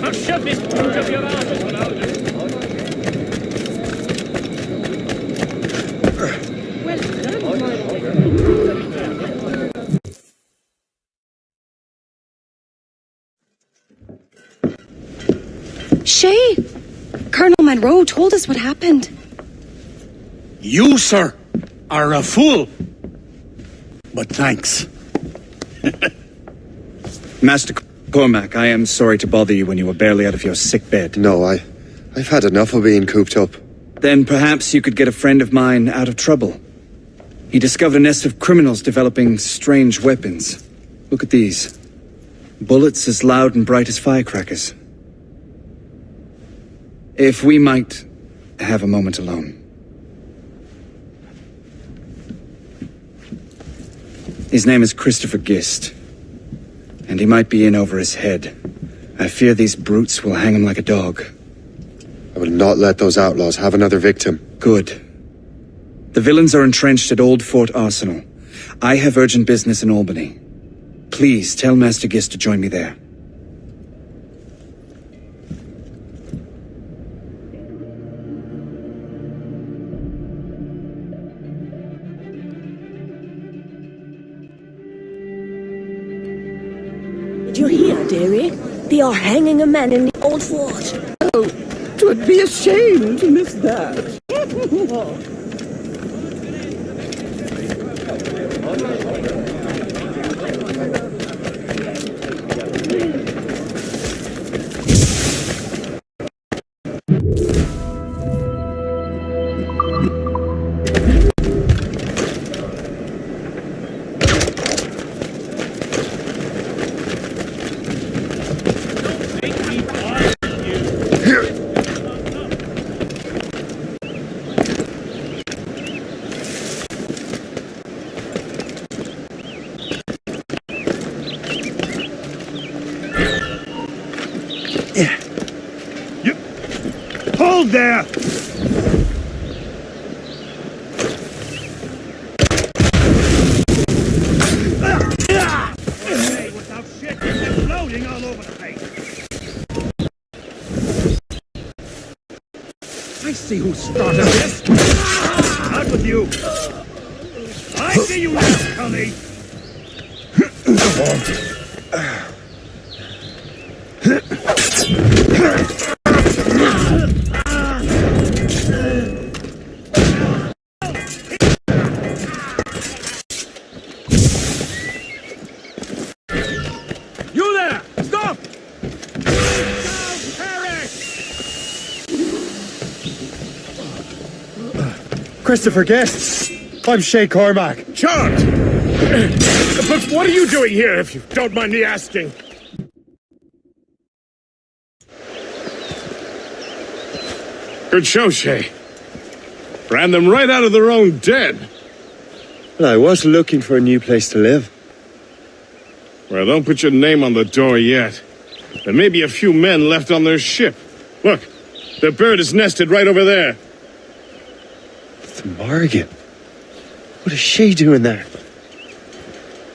I'll shove this brute up your arse, what I'll do. Shay! Colonel Monroe told us what happened. You, sir, are a fool. But thanks. Master Cormac, I am sorry to bother you when you were barely out of your sick bed. No, I've had enough of being cooped up. Then perhaps you could get a friend of mine out of trouble. He discovered a nest of criminals developing strange weapons. Look at these. Bullets as loud and bright as firecrackers. If we might have a moment alone. His name is Christopher Gist, and he might be in over his head. I fear these brutes will hang him like a dog. I will not let those outlaws have another victim. Good. The villains are entrenched at Old Fort Arsenal. I have urgent business in Albany. Please tell Master Gist to join me there. Did you hear, dearie? They are hanging a man in the old fort. Oh, 'twould be a shame to miss that. Hold there! Without shit, you're floating all over the place. I see who started this. Out with you. I see you now, Cully. Christopher Guest! I'm Shay Cormac. Chant! But what are you doing here, if you don't mind me asking? Good show, Shay. Ran them right out of their own den. Well, I was looking for a new place to live. Well, don't put your name on the door yet. There may be a few men left on their ship. Look, the bird is nested right over there. The Morgan. What is she doing there?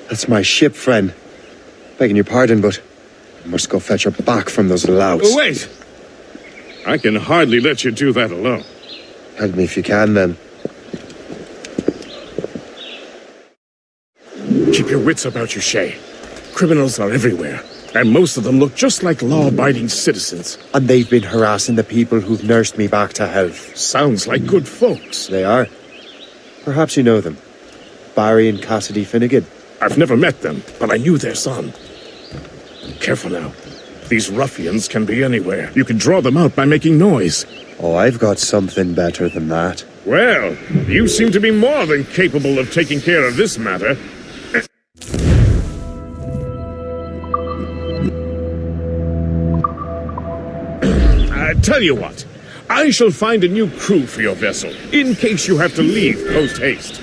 That's my ship, friend. Begging your pardon, but I must go fetch her back from those louts. Oh, wait! I can hardly let you do that alone. Help me if you can, then. Keep your wits about you, Shay. Criminals are everywhere, and most of them look just like law-abiding citizens. And they've been harassing the people who've nursed me back to health. Sounds like good folks. They are. Perhaps you know them. Barry and Cassidy Finnegan. I've never met them, but I knew their son. Careful now. These ruffians can be anywhere. You can draw them out by making noise. Oh, I've got something better than that. Well, you seem to be more than capable of taking care of this matter. Tell you what, I shall find a new crew for your vessel, in case you have to leave post-haste.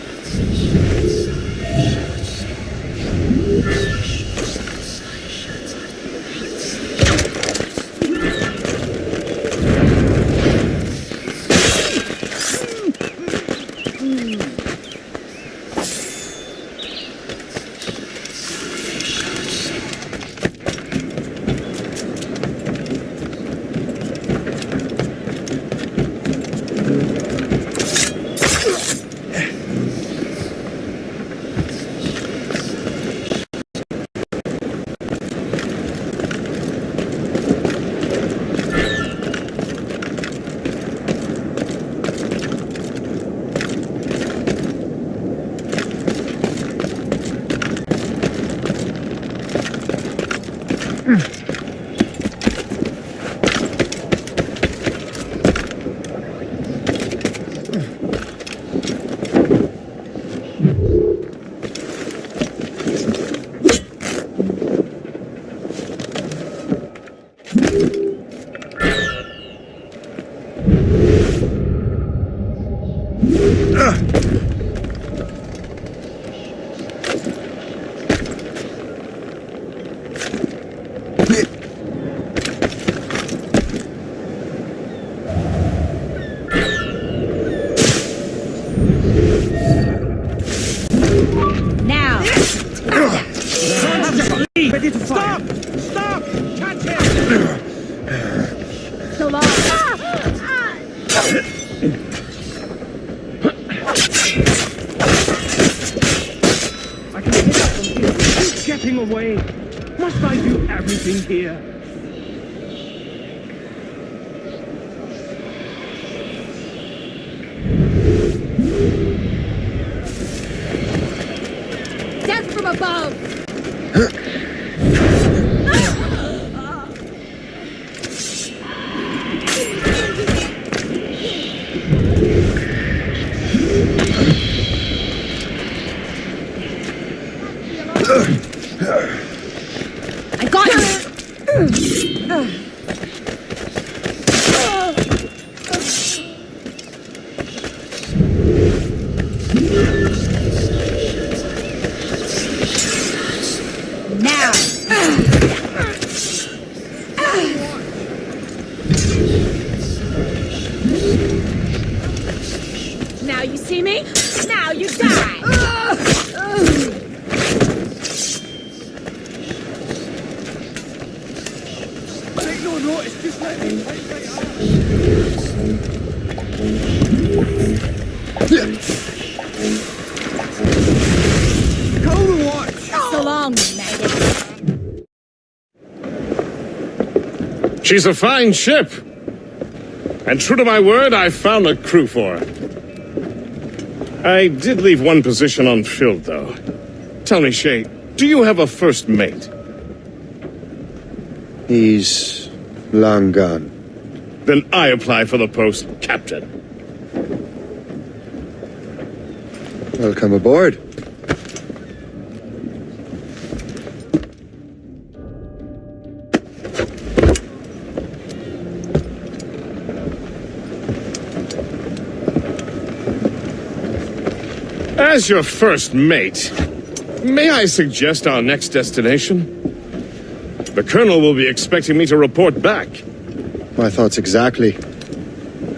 Ready to fire. Stop! Catch him! So long. I can hit up from here. He's getting away. Must I do everything here? Death from above! I got you! Now! Now you see me? Now you die! Take no notice, just let me fight right out. Cold watch! So long, maggot. She's a fine ship. And true to my word, I found a crew for her. I did leave one position unfilled, though. Tell me, Shay, do you have a first mate? He's long gone. Then I apply for the post, Captain. Welcome aboard. As your first mate, may I suggest our next destination? The Colonel will be expecting me to report back. My thoughts exactly.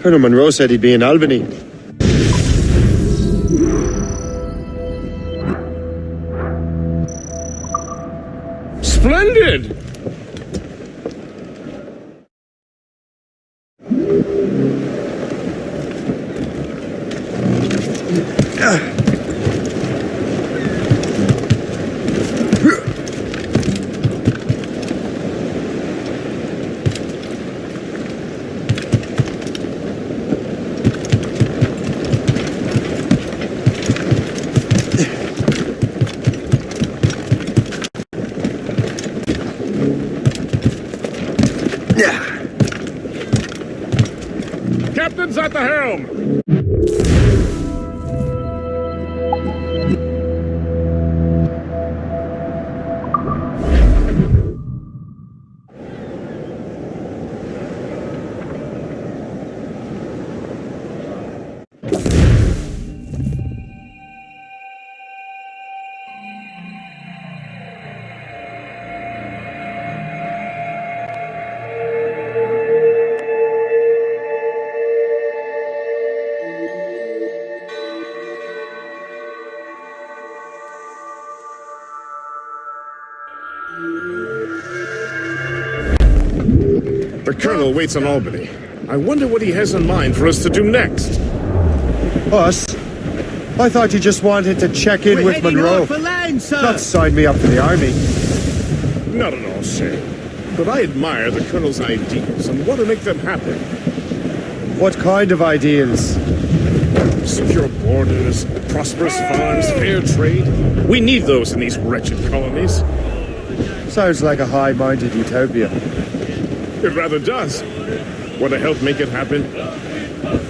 Colonel Monroe said he'd be in Albany. Splendid! Captain's at the helm! The Colonel waits in Albany. I wonder what he has in mind for us to do next. Us? I thought you just wanted to check in with Monroe. Not sign me up for the army. Not at all, Shay. But I admire the Colonel's ideals and want to make them happen. What kind of ideals? Secure borders, prosperous farms, fair trade. We need those in these wretched colonies. Sounds like a high-minded utopia. It rather does. Want to help make it happen?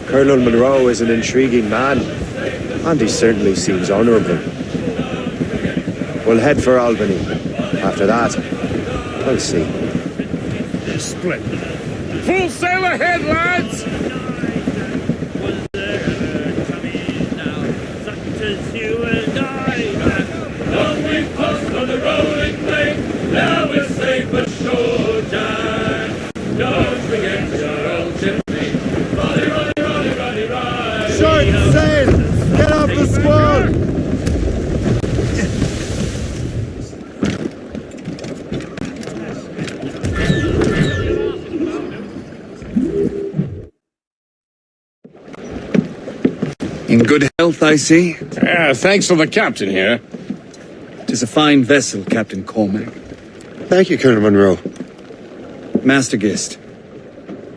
Colonel Monroe is an intriguing man, and he certainly seems honourable. We'll head for Albany. After that, I'll see. Splendid. Full sail ahead, lads! You and I, long we passed on the rolling plain, now we're safe ashore, Jack. Don't forget your old chimney. Ruddy. Short sail! Get off the squall! In good health, I see. Thanks to the captain here. 'Tis a fine vessel, Captain Cormac. Thank you, Colonel Monroe. Master Gist,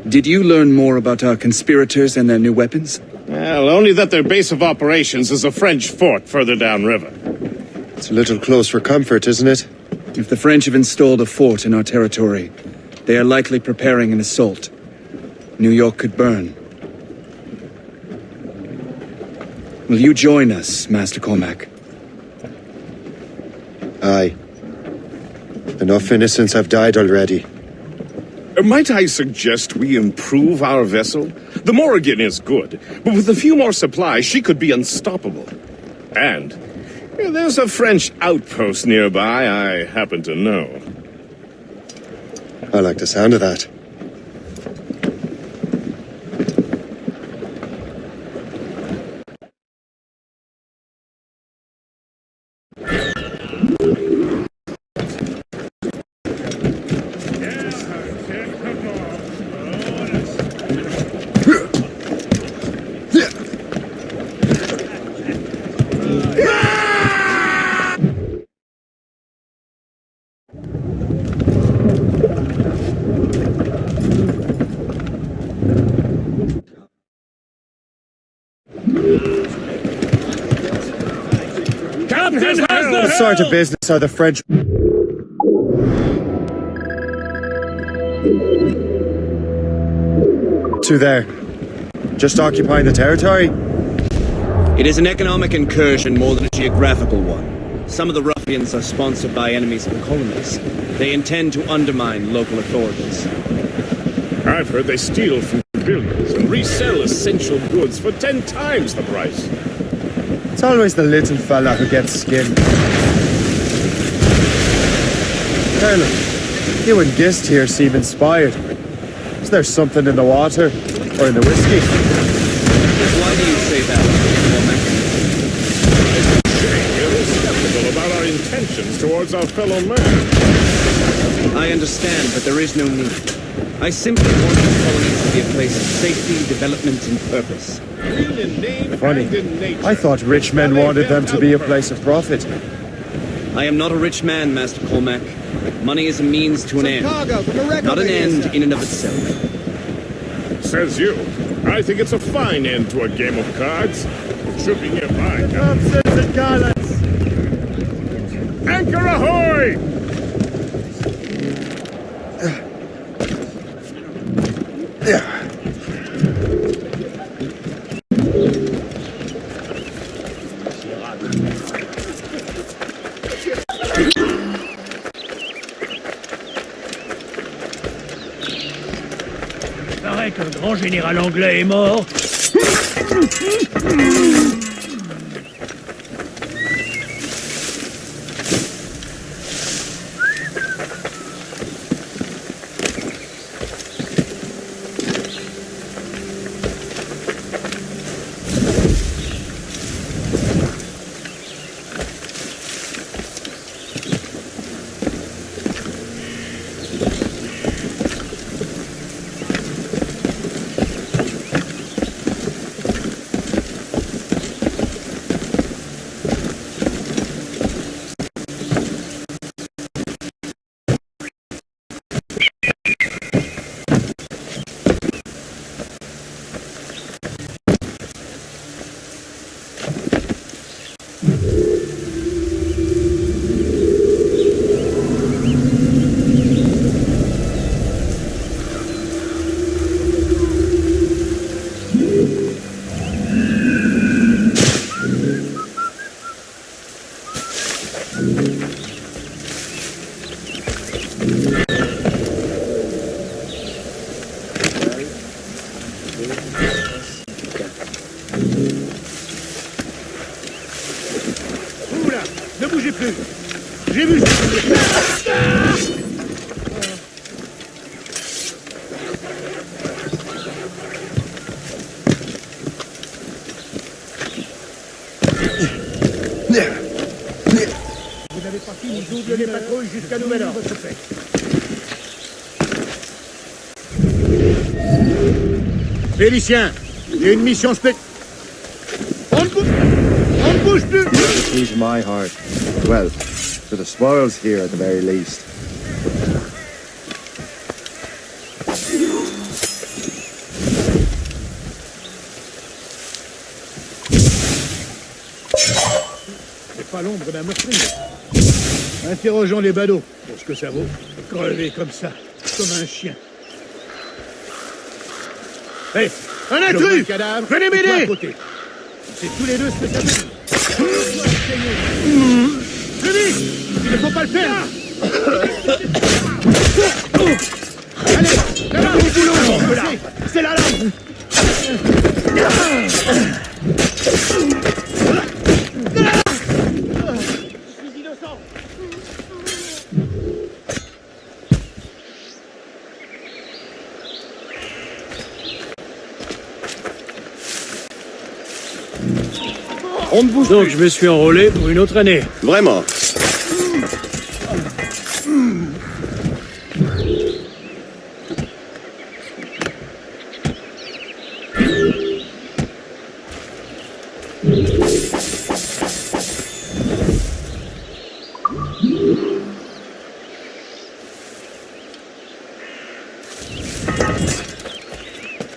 did you learn more about our conspirators and their new weapons? Well, only that their base of operations is a French fort further downriver. It's a little close for comfort, isn't it? If the French have installed a fort in our territory, they are likely preparing an assault. New York could burn. Will you join us, Master Cormac? Aye. Enough innocents have died already. Might I suggest we improve our vessel? The Morrigan is good, but with a few more supplies, she could be unstoppable. And there's a French outpost nearby I happen to know. I like the sound of that. What sort of business are the French... to there? Just occupying the territory? It is an economic incursion more than a geographical one. Some of the ruffians are sponsored by enemies of the colonies. They intend to undermine local authorities. I've heard they steal from civilians and resell essential goods for 10 times the price. It's always the little fella who gets skinned. Colonel, you and Gist here seem inspired. Is there something in the water? Or in the whiskey? Why do you say that, Shay, you're skeptical about our intentions towards our fellow man. I understand, but there is no need. I simply want the colonies to be a place of safety, development, and purpose. Funny. I thought rich men wanted them to be a place of profit. I am not a rich man, Master Cormac. Money is a means to an end, not an end in and of itself. Says you. I think it's a fine end to a game of cards. It should be nearby. Nonsense and gallants! Anchor ahoy! Paraît qu'un grand général anglais est mort. Oula, ne bougez plus. J'ai vu ça. Vous n'avez pas fini, double les patrouilles jusqu'à nouvel ordre. Félicien, j'ai une mission spéciale. On ne bouge plus. Ease my heart. Well, for the spoils here at the very least. C'est pas l'ombre d'un meurtrier. Interrogeons les badauds pour ce que ça vaut. Crever comme ça, comme un chien. Hé, un intrus! Venez m'aider! C'est tous les deux spécialistes. Plus vite! Il ne faut pas le faire! Allez, là-bas, au boulot! C'est là, là! Je suis innocent! On ne bouge donc, je me suis enrôlé pour une autre année. Vraiment?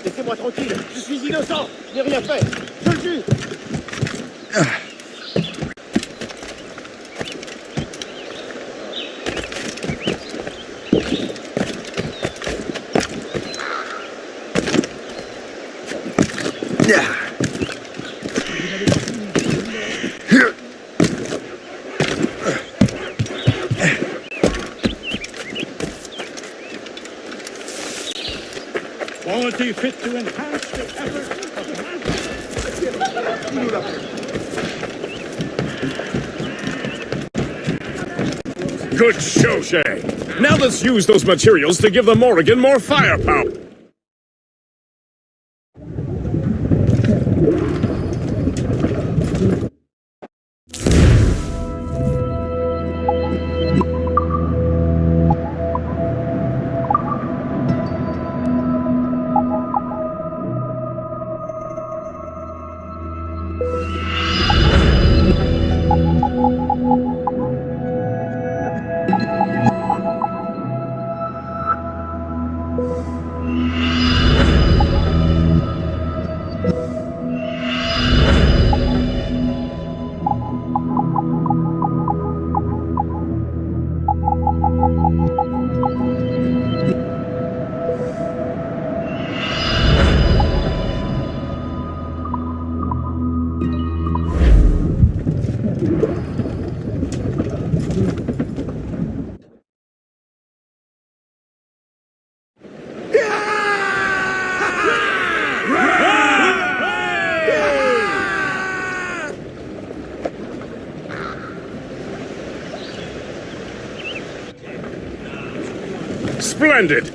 Laissez-moi tranquille, je suis innocent, je n'ai rien fait, je le jure. Quality fit to enhance the effort of the Good show, Shay. Now let's use those materials to give the Morrigan more firepower. Splendid!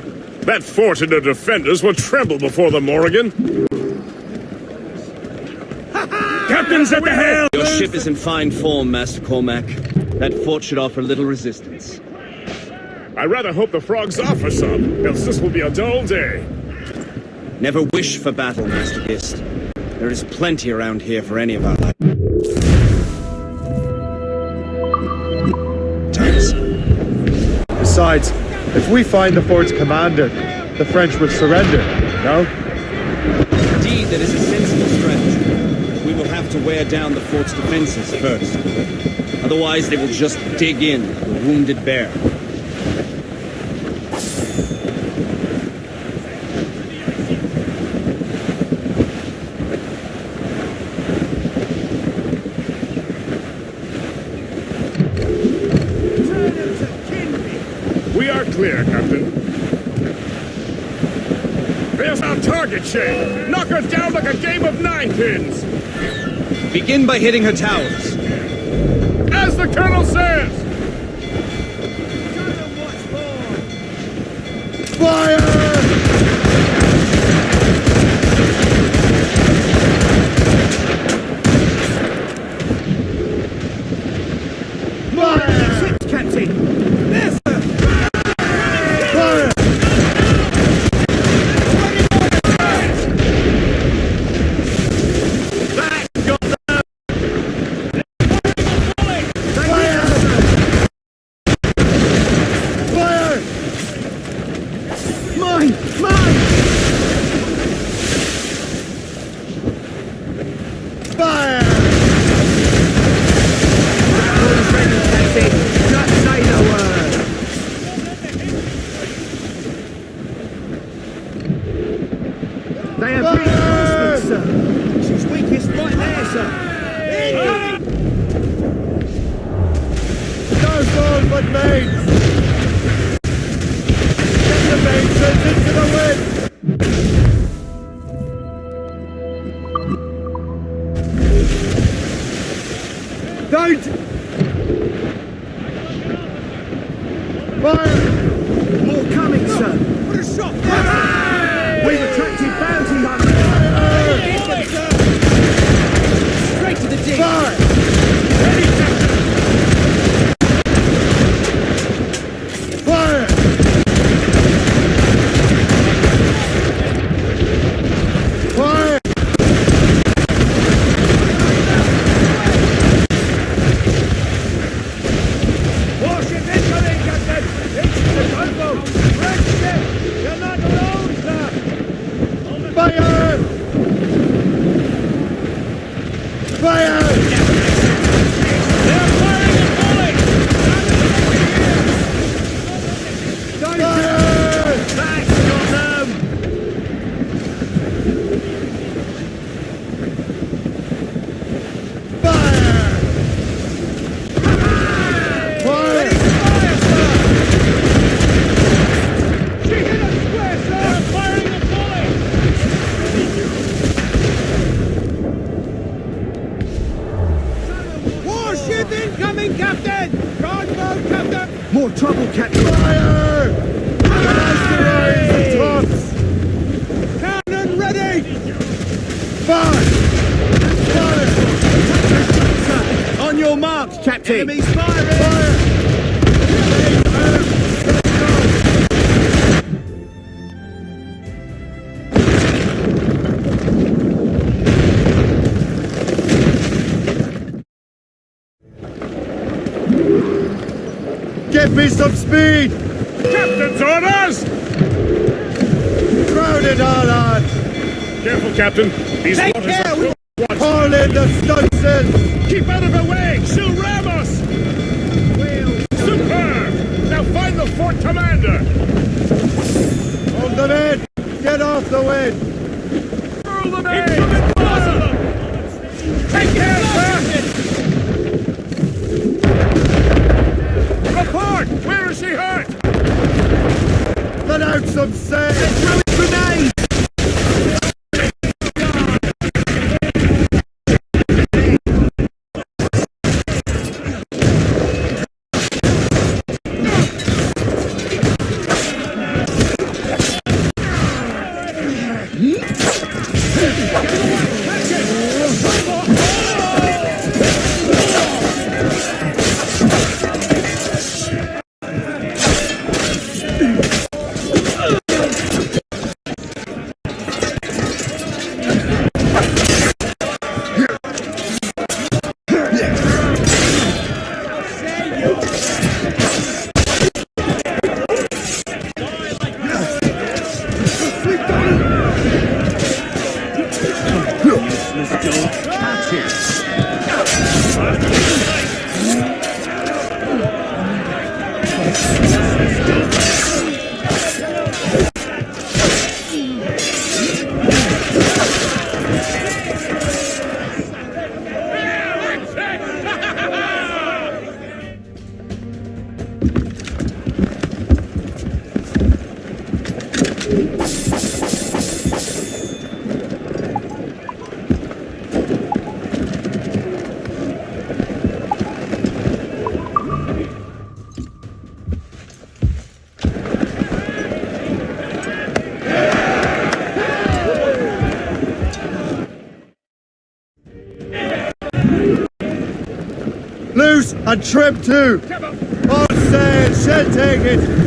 That fort and the defenders will tremble before the Morrigan. Captain's at the helm! Your ship is in fine form, Master Cormac. That fort should offer little resistance. I rather hope the frogs offer some, else this will be a dull day. Never wish for battle, Master Gist. There is plenty around here for any of our life. Besides, if we find the fort's commander, the French would surrender, no? Indeed, that is a sensible strategy. We will have to wear down the fort's defenses first. Otherwise, they will just dig in like a wounded bear. clear, Captain. There's our target, Shay. Knock her down like a game of ninepins. Begin by hitting her towers. As the Colonel says! Fire! Give me some speed! Captain's orders! Crowd it all on! Careful, Captain. These Take waters care! are filled with water. Haul in the stunsails! Keep out of her way! She'll ram us! Superb! Now find the fort commander! Hold them in! Get off the wind! Hurl them in! Take care, sir! Report! Where is she hurt? Let out some sail! Throw grenades! Loose and trim too! On sail, shall take it!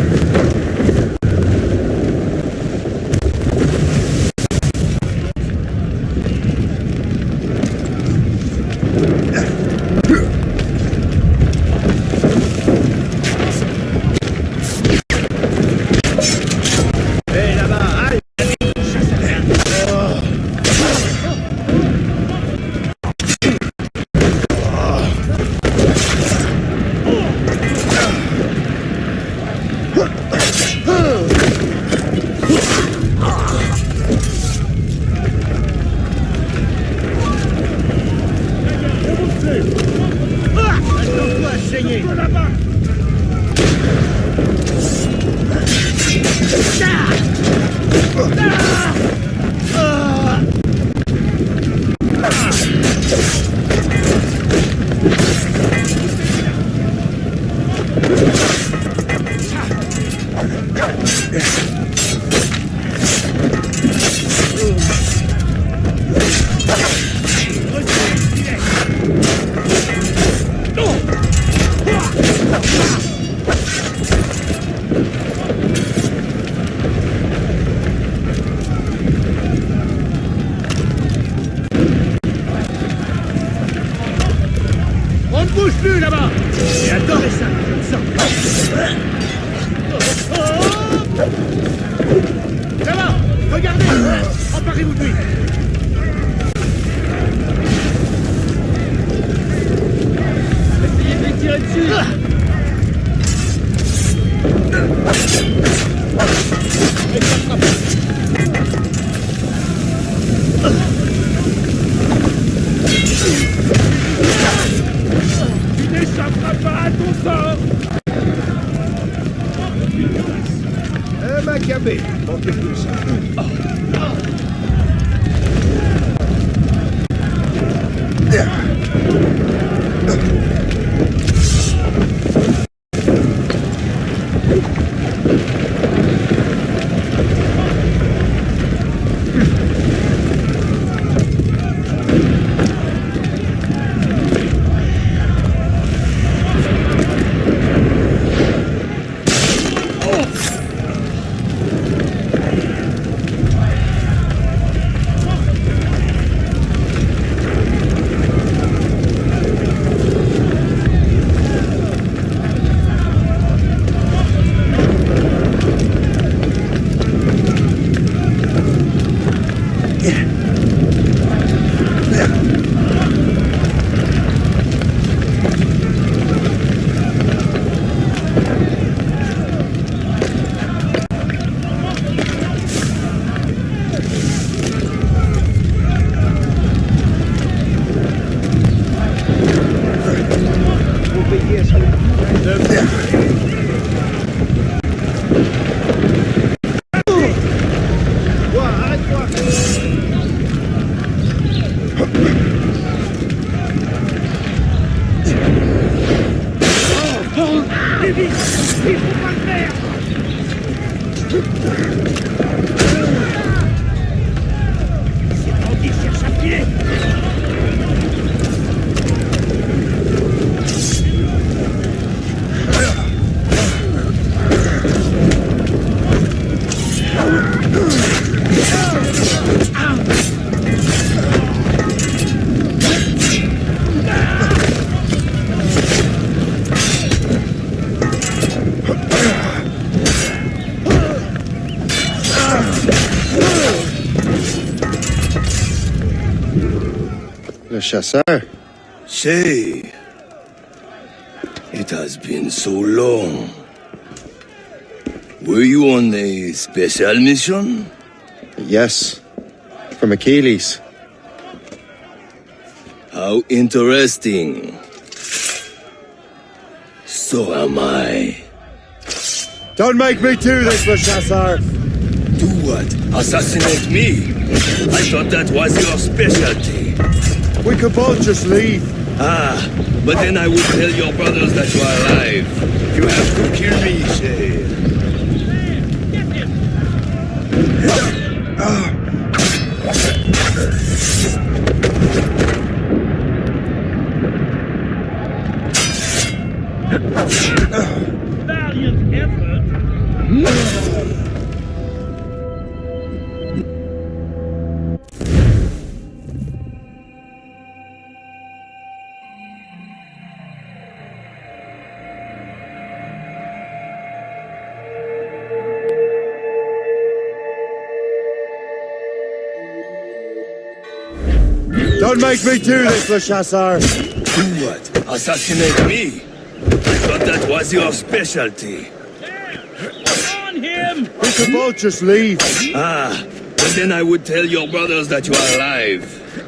Le chasseur. Shay, it has been so long. Were you on a special mission? Yes. From Achilles. How interesting. So am I. Don't make me do this, Le Chasseur! Do what? Assassinate me? I thought that was your specialty. We could both just leave. Ah, but then I would tell your brothers that you are alive. You have to kill me, Shay. Valiant effort. Don't make me do this, Le Chasseur! Do what? Assassinate me? I thought that was your specialty. On him! We could both just leave. Ah, but then I would tell your brothers that you are alive.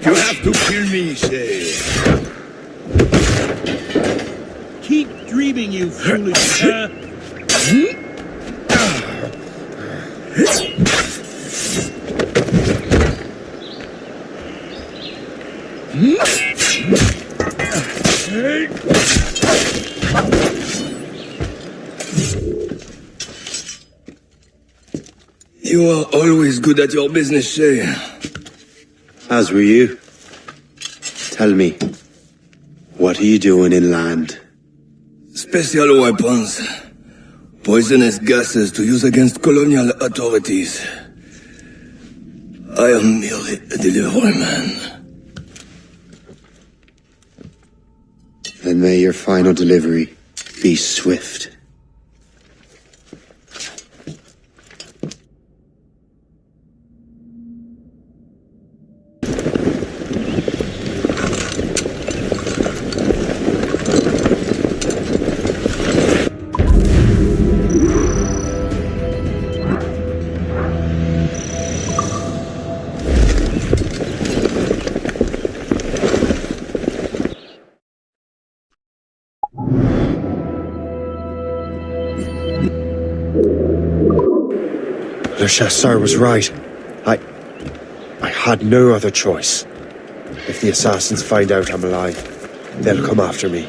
You have to kill me, Shay. Keep dreaming, you foolish cur. You are always good at your business, Shay. As were you. Tell me, what are you doing inland? Special weapons. Poisonous gases to use against colonial authorities. I am merely a delivery man. Then may your final delivery be swift. Le Chasseur was right. I had no other choice. If the assassins find out I'm alive, they'll come after me.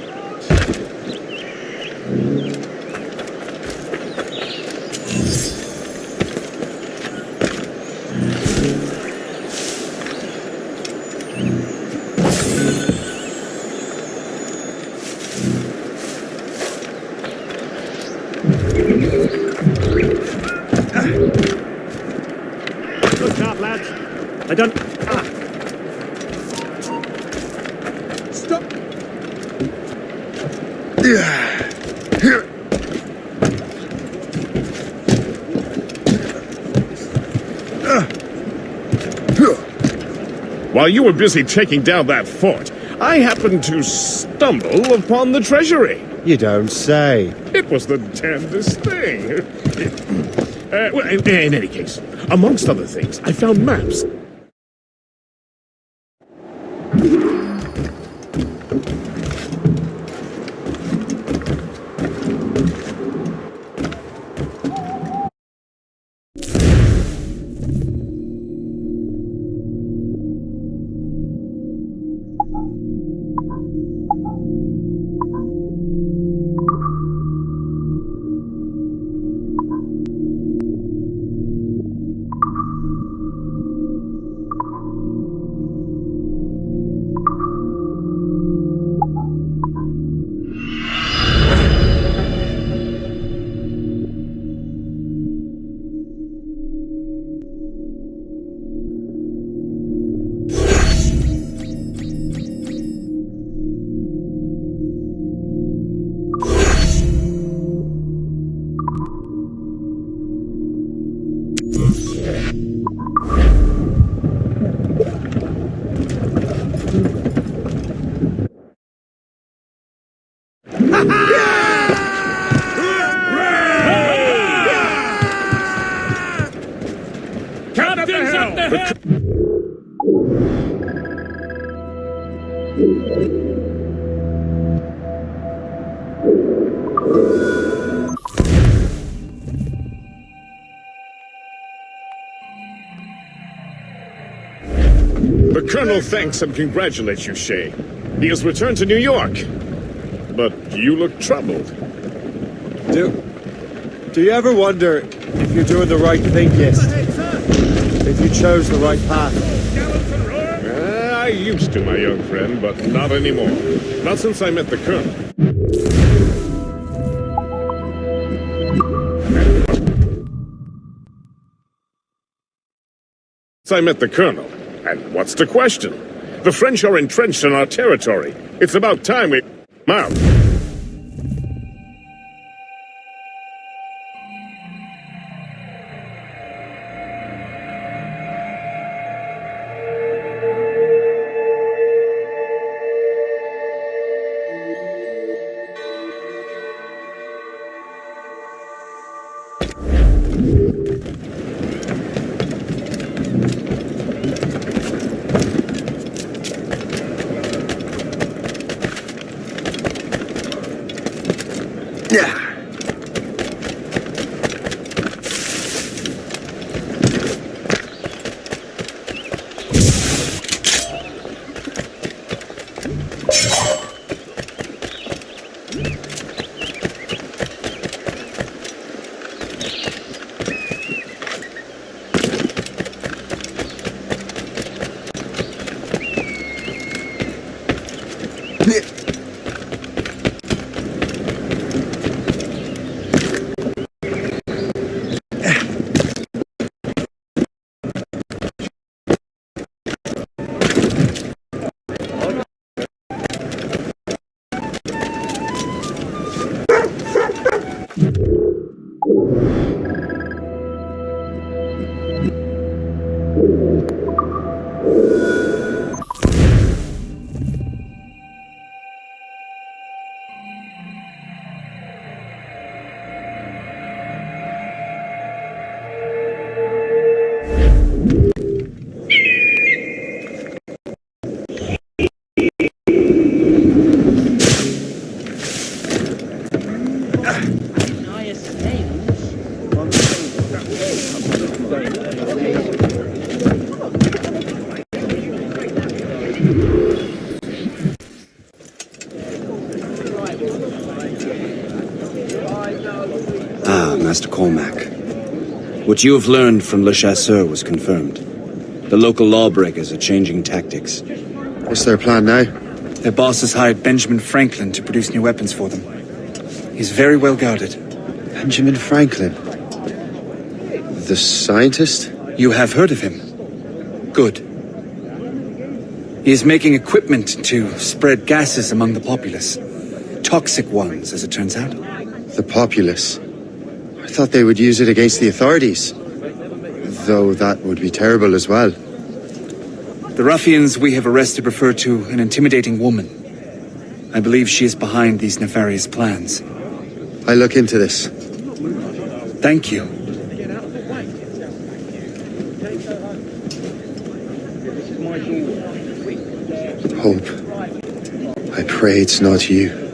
Good start, lads. I don't... Stop! While you were busy taking down that fort, I happened to stumble upon the treasury. You don't say. It was the damnedest thing. Well, in any case, amongst other things, I found maps. Captain's at the helm! The Colonel thanks and congratulates you, Shay. He has returned to New York. But you look troubled. Do you ever wonder if you're doing the right thing, yes? If you chose the right path? I used to, my young friend, but not anymore. Not since I met the Colonel. I met the colonel. And what's the question? The French are entrenched in our territory. It's about time we... Out. Master Cormac. What you have learned from Le Chasseur was confirmed. The local lawbreakers are changing tactics. What's their plan now? Their boss has hired Benjamin Franklin to produce new weapons for them. He's very well guarded. Benjamin Franklin? The scientist? You have heard of him? Good. He is making equipment to spread gases among the populace. Toxic ones, as it turns out. The populace? I thought they would use it against the authorities. Though that would be terrible as well. The ruffians we have arrested refer to an intimidating woman. I believe she is behind these nefarious plans. I'll look into this. Thank you. Hope. I pray it's not you.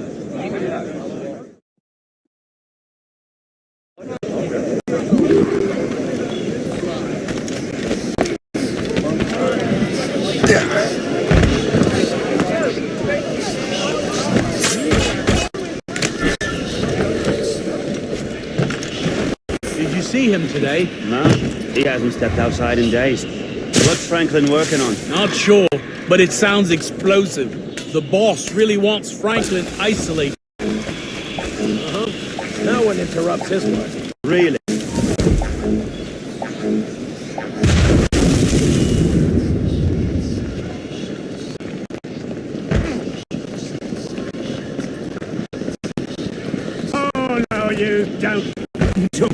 See him today? No, he hasn't stepped outside in days. What's Franklin working on? Not sure, but it sounds explosive. The boss really wants Franklin isolated. No one interrupts his work. Really? Oh, no, you don't you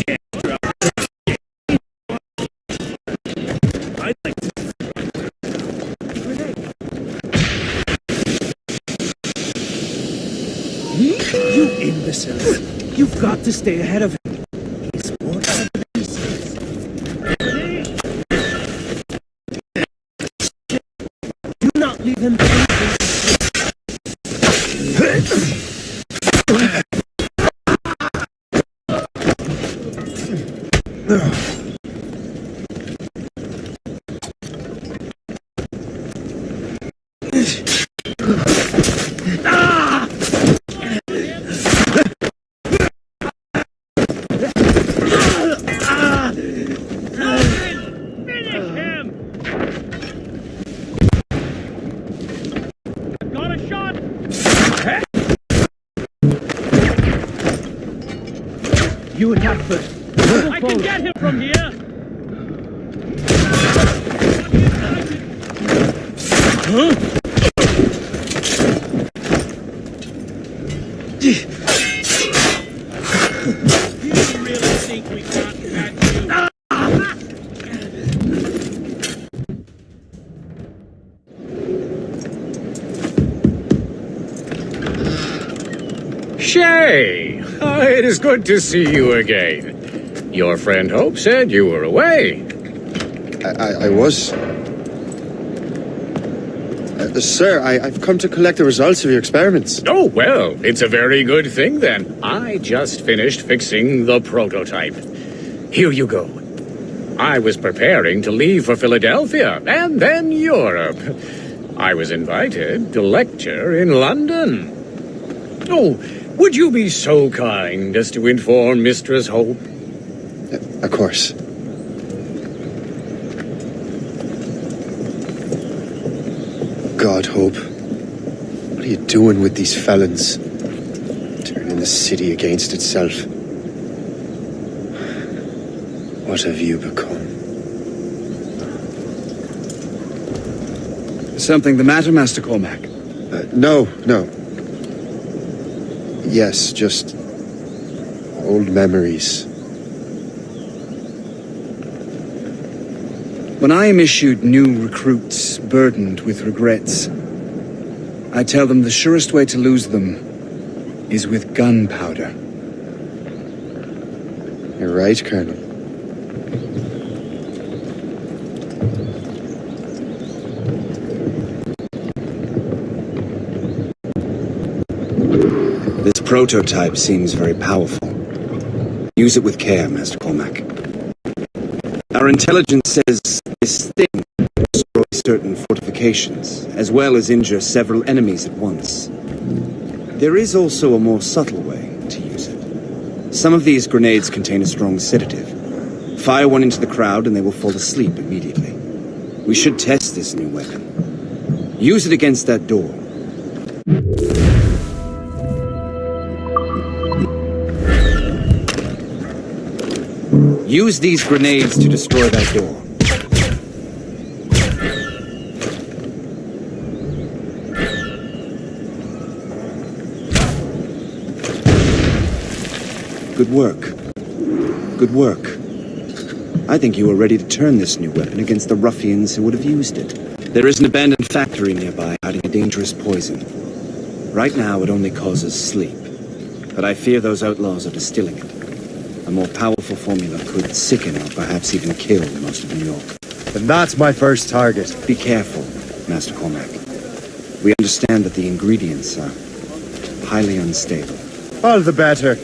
dare. You imbeciles. You've got to stay ahead of him. He's more than pieces. Do not leave him. You attack first. I can get him from here! Huh? Do you really think we can't catch you? Shay! It is good to see you again. Your friend Hope said you were away. I was. Sir, I've come to collect the results of your experiments. Oh, well, it's a very good thing then. I just finished fixing the prototype. Here you go. I was preparing to leave for Philadelphia and then Europe. I was invited to lecture in London. Oh, would you be so kind as to inform Mistress Hope? Of course. God, Hope. What are you doing with these felons? Turning the city against itself. What have you become? Something the matter, Master Cormac? No. Yes, just old memories. When I am issued new recruits burdened with regrets, I tell them the surest way to lose them is with gunpowder. You're right, Colonel. This prototype seems very powerful. Use it with care, Master Cormac. Our intelligence says this thing will destroy certain fortifications, as well as injure several enemies at once. There is also a more subtle way to use it. Some of these grenades contain a strong sedative. Fire one into the crowd and they will fall asleep immediately. We should test this new weapon. Use it against that door. Use these grenades to destroy that door. Good work. Good work. I think you are ready to turn this new weapon against the ruffians who would have used it. There is an abandoned factory nearby hiding a dangerous poison. Right now it only causes sleep, but I fear those outlaws are distilling it. A more powerful formula could sicken or perhaps even kill most of New York. And that's my first target. Be careful, Master Cormac. We understand that the ingredients are highly unstable. All the better.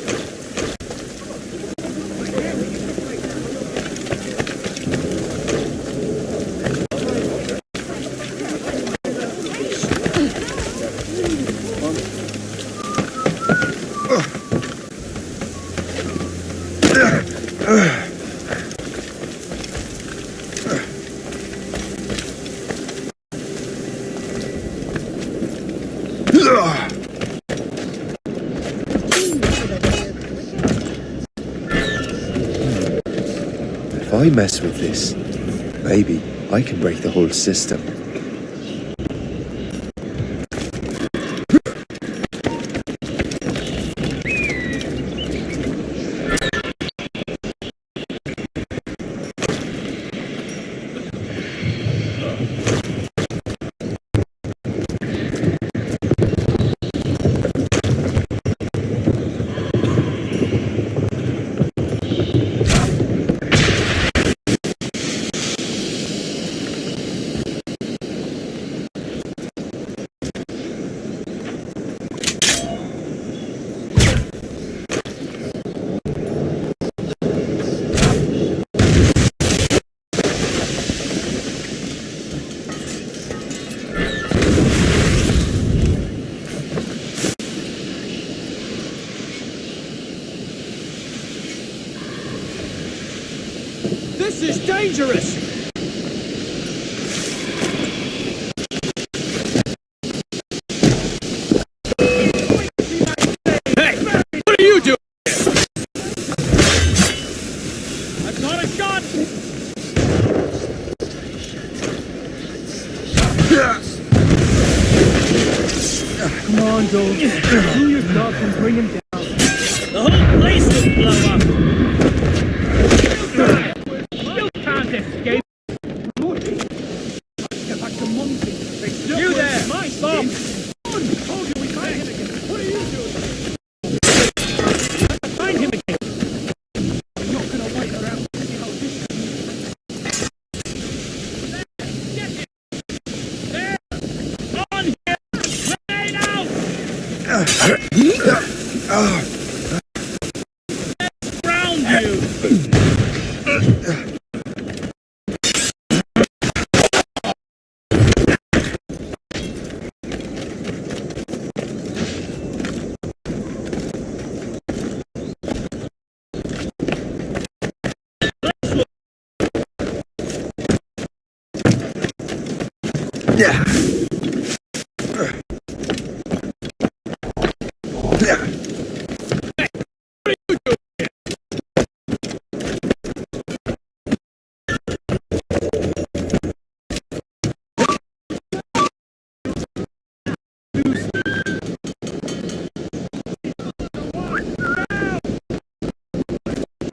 If I mess with this, maybe I can break the whole system. This is dangerous! Hey! What are you doing? bring him down. The whole place will blow up. You can't escape. Get back to Monty. You there! Stop! Told you we find him again. What are you doing? Find him again. You're not gonna wait around to see how this On here! Grenade out! Ground you! Yeah.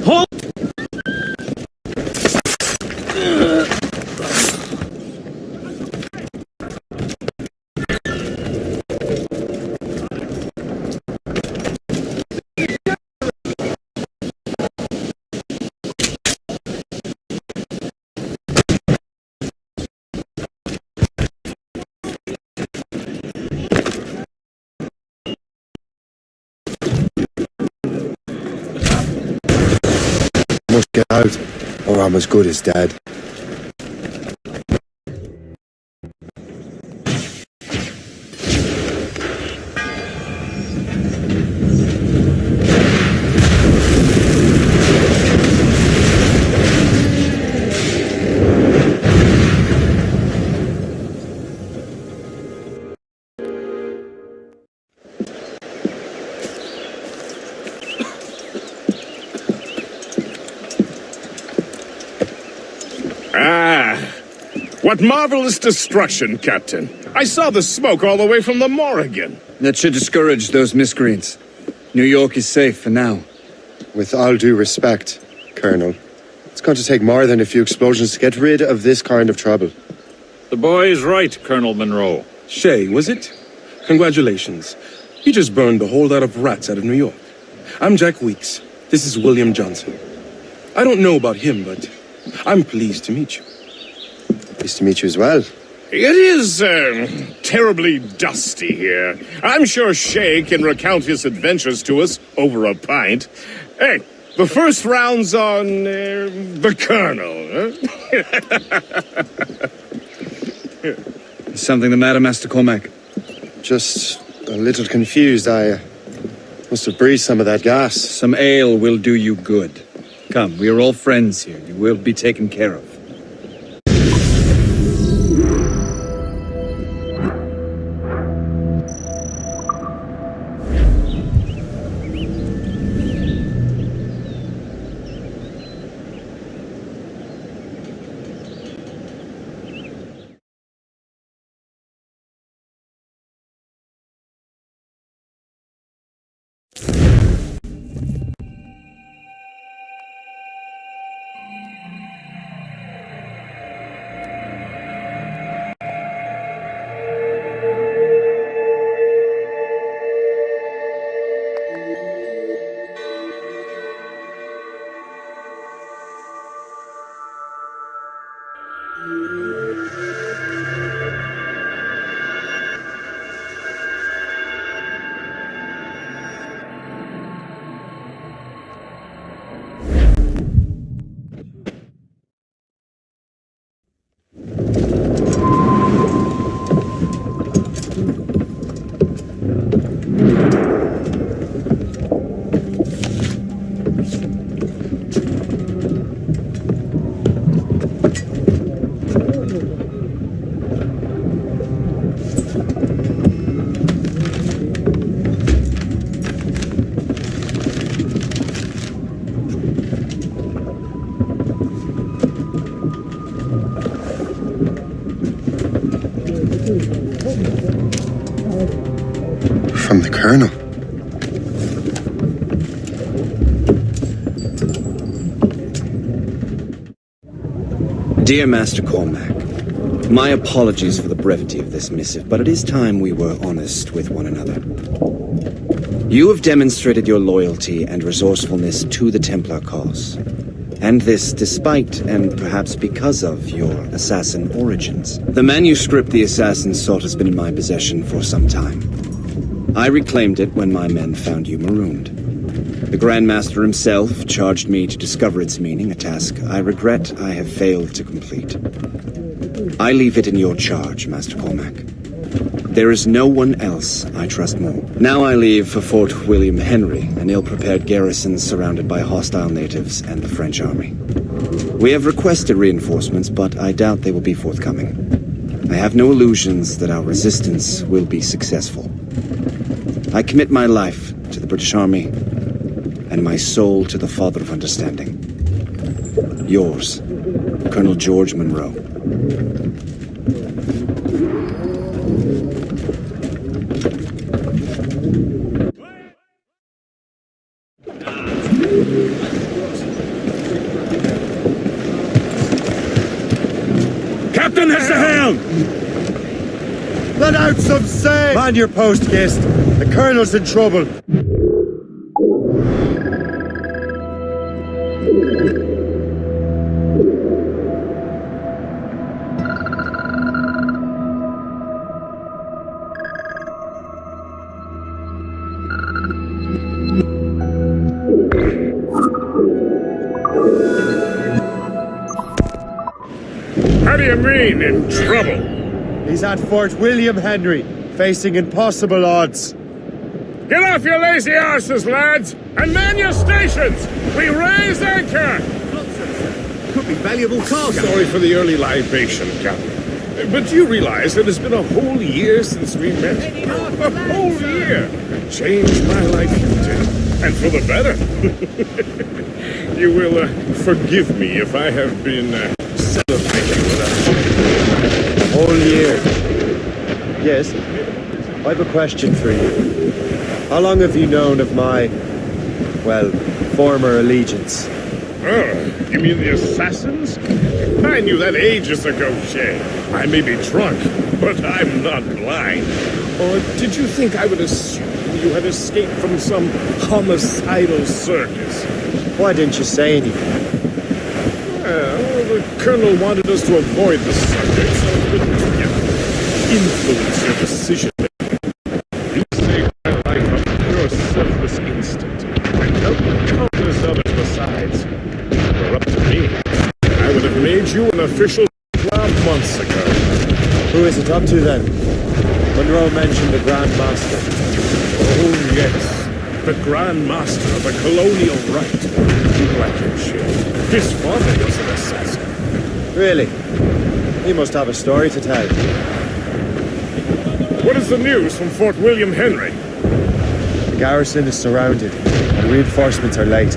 Halt! Must get out, or I'm as good as dead. What marvelous destruction, Captain. I saw the smoke all the way from the Morrigan. That should discourage those miscreants. New York is safe for now. With all due respect, Colonel, it's going to take more than a few explosions to get rid of this kind of trouble. The boy is right, Colonel Monroe. Shay, was it? Congratulations. You just burned the whole lot of rats out of New York. I'm Jack Weeks. This is William Johnson. I don't know about him, but I'm pleased to meet you. Pleased to meet you as well. It is, terribly dusty here. I'm sure Shay can recount his adventures to us over a pint. Hey, the first round's on, the Colonel, huh? Is something the matter, Master Cormac? Just a little confused. I must have breathed some of that gas. Some ale will do you good. Come, we are all friends here. You will be taken care of. From the Colonel. Dear Master Cormac, my apologies for the brevity of this missive, but it is time we were honest with one another. You have demonstrated your loyalty and resourcefulness to the Templar cause. And this despite, and perhaps because of, your assassin origins. The manuscript the assassin sought has been in my possession for some time. I reclaimed it when my men found you marooned. The Grand Master himself charged me to discover its meaning, a task I regret I have failed to complete. I leave it in your charge, Master Cormac. There is no one else I trust more. Now I leave for Fort William Henry, an ill-prepared garrison surrounded by hostile natives and the French army. We have requested reinforcements, but I doubt they will be forthcoming. I have no illusions that our resistance will be successful. I commit my life to the British Army, and my soul to the Father of Understanding. Yours, Colonel George Monroe. Captain has the helm! Let out some sail! Man your post, Gist. The Colonel's in trouble. How do you mean, in trouble? He's at Fort William Henry, facing impossible odds. Get off your lazy arses, lads, and man your stations! We raise anchor! Could be valuable cargo. Sorry for the early libation, Captain. But do you realize it has been a whole year since we met? A whole year! Changed my life, Captain. And for the better. You will forgive me if I have been celebrating with us. Whole year. Yes, I have a question for you. How long have you known of my, well, former allegiance? Oh, you mean the Assassins? I knew that ages ago, Shay. I may be drunk, but I'm not blind. Or did you think I would assume you had escaped from some homicidal circus? Why didn't you say anything? Well, the Colonel wanted us to avoid the subject so it wouldn't influence your decision making. You saved my life from pure selfless instinct, and countless others besides. Were up to me, I would have made you an official 12 months ago. Who is it up to then? Monroe mentioned the Grand Master. Oh yes, the Grand Master of the colonial right. You like him, Shay. His father was an assassin. Really? He must have a story to tell. What is the news from Fort William Henry? The garrison is surrounded, and reinforcements are late.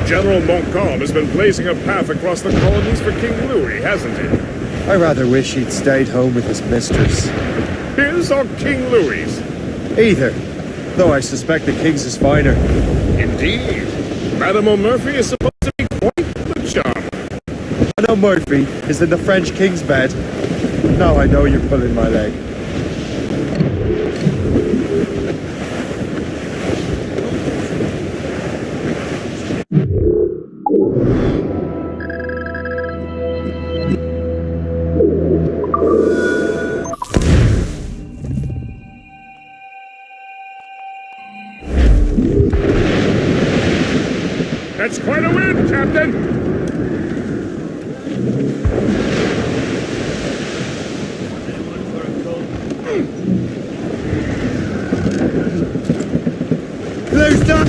General Montcalm has been blazing a path across the colonies for King Louis, hasn't he? I rather wish he'd stayed home with his mistress. His or King Louis's? Either, though I suspect the King's is finer. Indeed. Madame O'Murphy is supposed to be quite the charmer. Madame Murphy is in the French King's bed. Now I know you're pulling my leg. That's quite a wind, Captain! Close up!